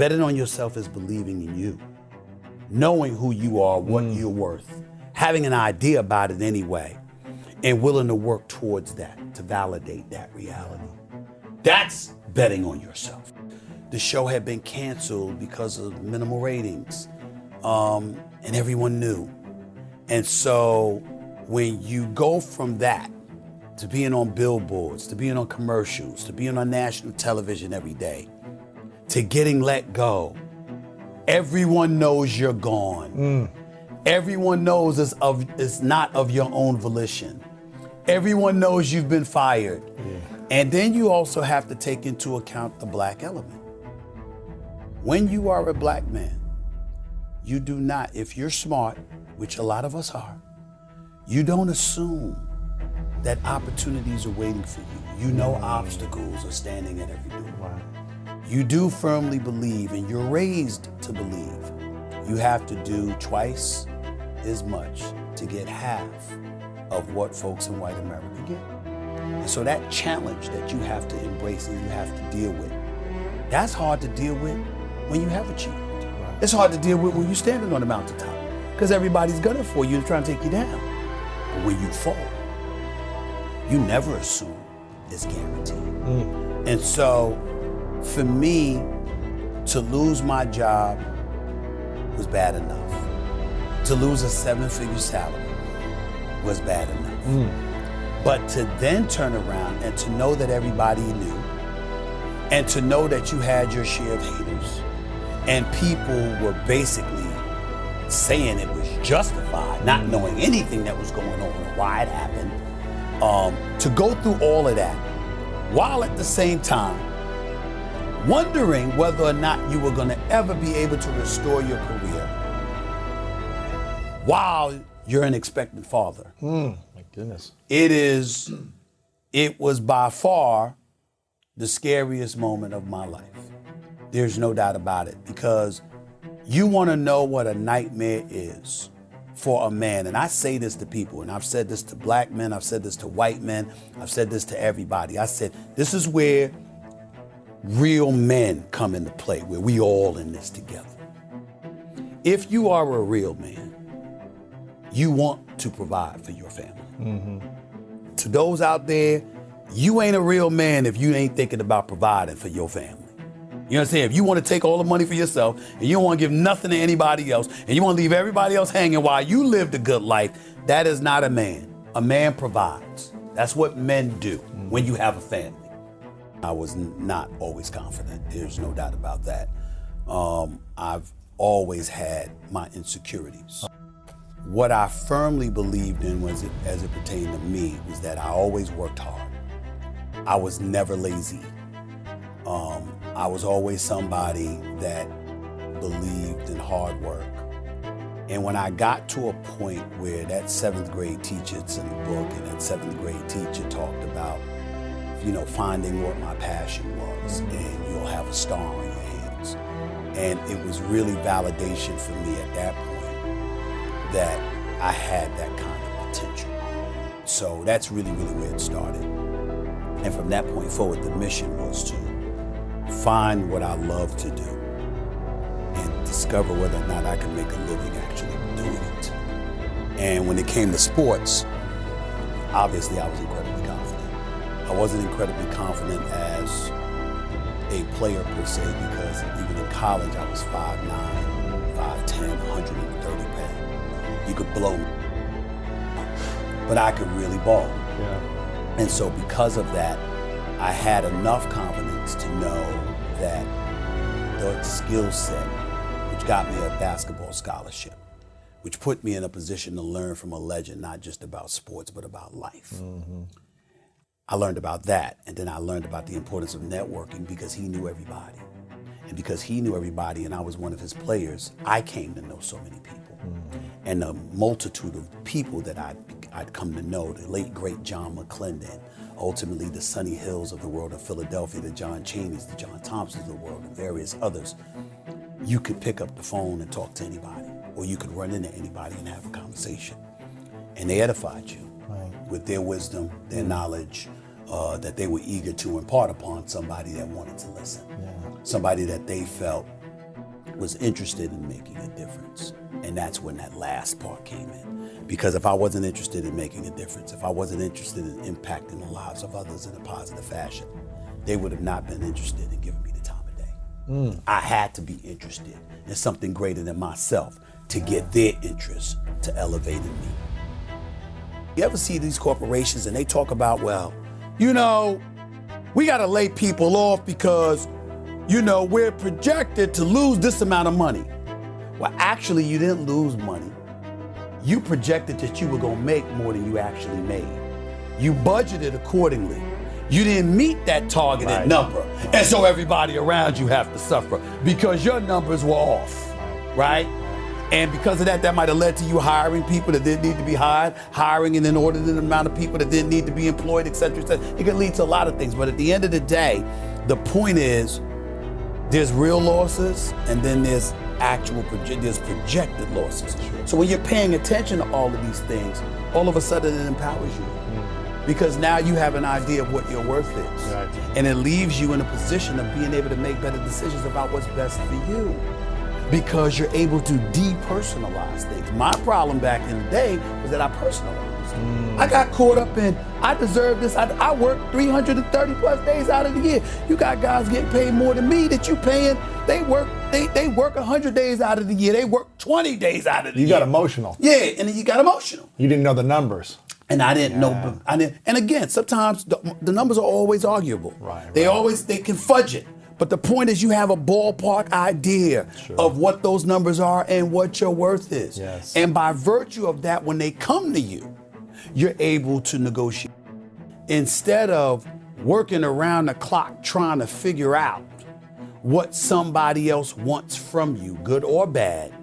Betting on yourself is believing in you, knowing who you are, what you're worth, having an idea about it anyway, and willing to work towards that, to validate that reality. That's betting on yourself. The show had been canceled because of minimal ratings, and everyone knew. And so when you go from that to being on billboards, to being on commercials, to being on national television every day, to getting let go, everyone knows you're gone. Everyone knows it's not of your own volition. Everyone knows you've been fired. And then you also have to take into account the black element. When you are a black man, you do not, if you're smart, which a lot of us are, you don't assume that opportunities are waiting for you. You know obstacles are standing at every door. Wow. You do firmly believe, and you're raised to believe, you have to do twice as much to get half of what folks in white America get. And so that challenge that you have to embrace and you have to deal with, that's hard to deal with when you have achieved. Right. It's hard to deal with when you're standing on the mountaintop, because everybody's gunning for you and trying to take you down. But when you fall, you never assume it's guaranteed. And so for me, to lose my job was bad enough. To lose a 7-figure salary was bad enough. But to then turn around and to know that everybody knew, and to know that you had your share of haters, and people were basically saying it was justified, not knowing anything that was going on or why it happened, to go through all of that, while at the same time wondering whether or not you were going to ever be able to restore your career while you're an expectant father. My goodness. It was by far the scariest moment of my life. There's no doubt about it, because you want to know what a nightmare is for a man. And I say this to people, and I've said this to black men, I've said this to white men, I've said this to everybody. I said, this is where real men come into play, where we all in this together. If you are a real man, you want to provide for your family. To those out there, you ain't a real man if you ain't thinking about providing for your family. You know what I'm saying? If you want to take all the money for yourself and you don't want to give nothing to anybody else and you want to leave everybody else hanging while you live the good life, that is not a man. A man provides. That's what men do when you have a family. I was not always confident. There's no doubt about that. I've always had my insecurities. What I firmly believed in was, as it pertained to me, was that I always worked hard. I was never lazy. I was always somebody that believed in hard work. And when I got to a point where that 7th grade teacher, it's in the book, and that 7th grade teacher talked about, finding what my passion was, and you'll have a star on your hands. And it was really validation for me at that point that I had that kind of potential. So that's really, really where it started. And from that point forward, the mission was to find what I love to do and discover whether or not I can make a living actually doing it. And when it came to sports, obviously I was incredibly confident. I wasn't incredibly confident as a player per se, because even in college I was 5'9", 5'10", 130 pounds. You could blow me, but I could really ball. Yeah. And so because of that, I had enough confidence to know that the skill set, which got me a basketball scholarship, which put me in a position to learn from a legend, not just about sports, but about life. I learned about that, and then I learned about the importance of networking, because he knew everybody. And because he knew everybody and I was one of his players, I came to know so many people. And the multitude of people that I'd come to know, the late, great John McClendon, ultimately the Sonny Hills of the world of Philadelphia, the John Cheneys, the John Thompsons of the world, and various others. You could pick up the phone and talk to anybody, or you could run into anybody and have a conversation. And they edified you with their wisdom, their knowledge, that they were eager to impart upon somebody that wanted to listen. Somebody that they felt was interested in making a difference. And that's when that last part came in. Because if I wasn't interested in making a difference, if I wasn't interested in impacting the lives of others in a positive fashion, they would have not been interested in giving me the time of day. I had to be interested in something greater than myself to get their interest to elevate in me. You ever see these corporations and they talk about, well, you know, we got to lay people off because, you know, we're projected to lose this amount of money. Well, actually, you didn't lose money. You projected that you were going to make more than you actually made. You budgeted accordingly. You didn't meet that targeted number. And so everybody around you have to suffer because your numbers were off, right? And because of that, that might have led to you hiring people that didn't need to be hired, hiring an inordinate amount of people that didn't need to be employed, et cetera, et cetera. It can lead to a lot of things. But at the end of the day, the point is there's real losses and then there's projected losses. Sure. So when you're paying attention to all of these things, all of a sudden it empowers you. Because now you have an idea of what your worth is. Right. And it leaves you in a position of being able to make better decisions about what's best for you. Because you're able to depersonalize things. My problem back in the day was that I personalized. I got caught up in, I deserve this. I work 330 plus days out of the year. You got guys getting paid more than me that you paying. They work 100 days out of the year. They work 20 days out of the year. You got emotional. Yeah, and then you got emotional. You didn't know the numbers. And I didn't know. And again, sometimes the numbers are always arguable. Right. They can fudge it. But the point is you have a ballpark idea of what those numbers are and what your worth is. Yes. And by virtue of that, when they come to you, you're able to negotiate. Instead of working around the clock trying to figure out what somebody else wants from you, good or bad,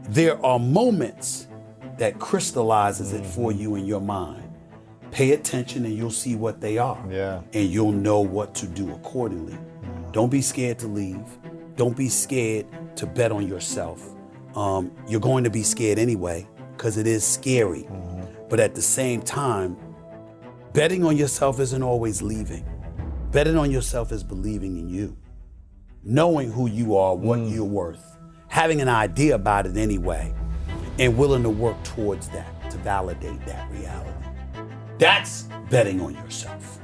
there are moments that crystallizes it for you in your mind. Pay attention and you'll see what they are. Yeah. And you'll know what to do accordingly. Don't be scared to leave. Don't be scared to bet on yourself. You're going to be scared anyway because it is scary. But at the same time, betting on yourself isn't always leaving. Betting on yourself is believing in you. Knowing who you are, what you're worth. Having an idea about it anyway. And willing to work towards that, to validate that reality. That's betting on yourself.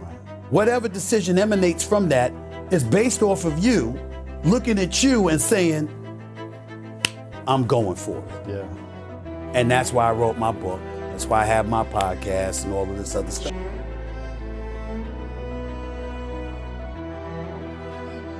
Whatever decision emanates from that is based off of you looking at you and saying, I'm going for it. Yeah. And that's why I wrote my book. That's why I have my podcast and all of this other stuff.